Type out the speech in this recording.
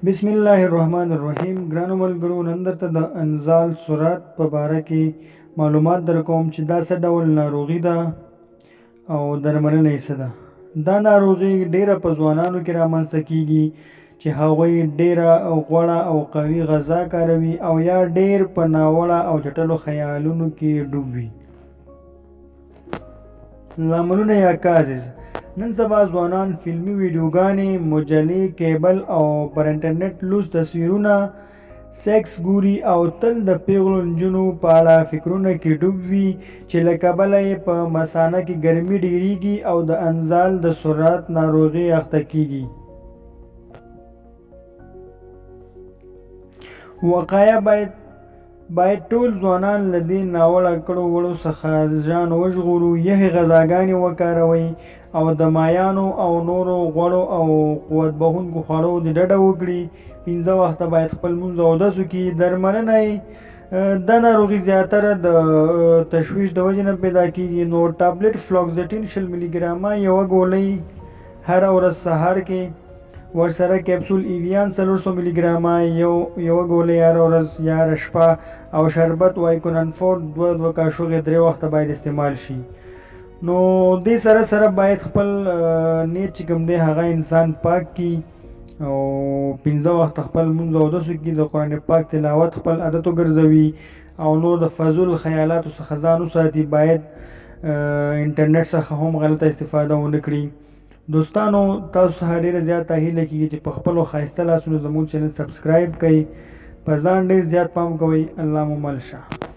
بسم الله الرحمن الرحیم. ګرانو ملګرو، نن درته د انزال سرعت په باره کې معلومات درکوم چې دا څه ډول ناروغي ده او درملنه یې څه ده. دا ناروغي ډیره په ځوانانو کې رامنځته کیږي چې هغوی ډیره غوړه او قوي غذا کاروي او یا ډیر په ناوړه او چټلو خیالونو کې ډوب وي. لاملونه یا کازز: نن سبا ځوانان فلمي ویډیوګانې، مجلې، کیبل او پر انټرنیټ لوس تصویرونه، سیکس ګوري او تل د پیغلو نجونو په اړه فکرونه کې ډوب وي چې له کبله یې په مثانه کې ګرمي ډیریږي او د انزال د سرعت ناروغي اخته کیږي. وقایه: باید ټول ځوانان له دې ناوړه کړو وړو څخه ځان وژغورو. یخې غذاګانې وکاروئ او د مایانو او نورو غوړو او قوت بخښونکو خوړو د ډډه وکړي. 5 وخته باید خپل لمونځ او اودس وکړي. درملنه دا ناروغي زیاتره د تشویش د وجې نه پیدا کیږي. نو ټابلیټ فلوکسیټین 20 ملي ګرامه یوه ګولۍ هره ورځ سهار کې، ورسره کیپسول ایویان 400 ملي ګرامه یوه ګولۍ هره ورځ یا هره شپه، او شربت وایکوننفور 2 کاشوغې 3 وخته باید استعمال شي. نو دې سره سره باید خپل نیت چې کوم دی هغه انسان پاک کړي او 15 وخته خپل لمونځ او اودس وکړي، د قرآن پاک تلاوت خپل عادت وګرځوي او نور د فضول خیالاتو څخه ځان وساتي. باید انټرنیټ څخه هم غلطه استفاده ونه کړي. دوستانو، تاسو څخه ډیره زیاته هیله کیږي چې په خپلو ښایسته لاسونو زموږ چینل سبسکرایب کړئ. په ځان ډیر زیات پام کوئ. الله مو مل شه.